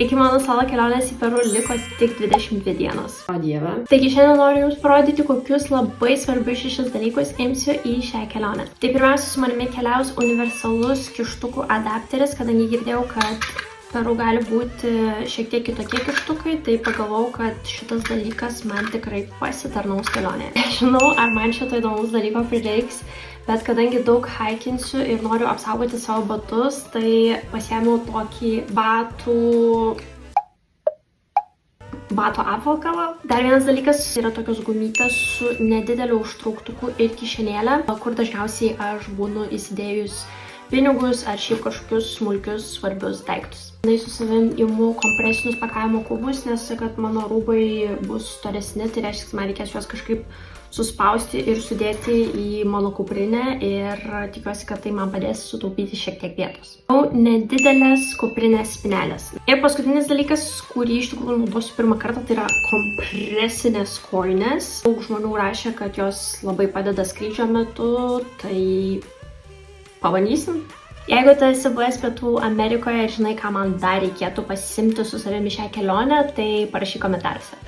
Iki mano solo kelionės į Peru liko tik 22 dienos. O dieve. Taigi šiandien noriu Jums parodyti, kokius labai svarbius 6 dalykus imsiu į šią kelionę. Tai pirmiausia, su manimi keliaus universalus kištukų adapteris, kadangi girdėjau, kad Peru gali būti šiek tiek kitokie kištukai, tai pagalvojau, kad šitas dalykas man tikrai pasitarnaus kelionėje. Nežinau, ar man šito įdomus dalyko prireiks, bet kadangi daug haikinsiu ir noriu apsaugoti savo batus, tai pasiėmiau tokį batų apvalkalą. Dar vienas dalykas yra tokios gumytės su nedideliu užtrauktuku ir kišenėlė, kur dažniausiai aš būnu įsidėjus pinigus ar šiaip kažkokius smulkius svarbius daiktus. Su savim imu kompresinius pakavimo kubus, nes kad mano rūbai bus storesni, tai reiškia, man reikės juos kažkaip suspausti ir sudėti į mano kuprinę ir tikiuosi, kad tai man padės sutaupyti šiek tiek vietos. Nedidelės kuprinės spynelės. Ir paskutinis dalykas, kurį iš tikrųjų naudosiu pirmą kartą, tai yra kompresinės kojinės. Daug žmonių rašė, kad jos labai padeda skrydžio metu, tai pabandysim. Jeigu tu esi buvęs Pietų Amerikoje ir žinai, ką man dar reikėtų pasiimti su savimi šią kelionę, tai parašyk komentaruose.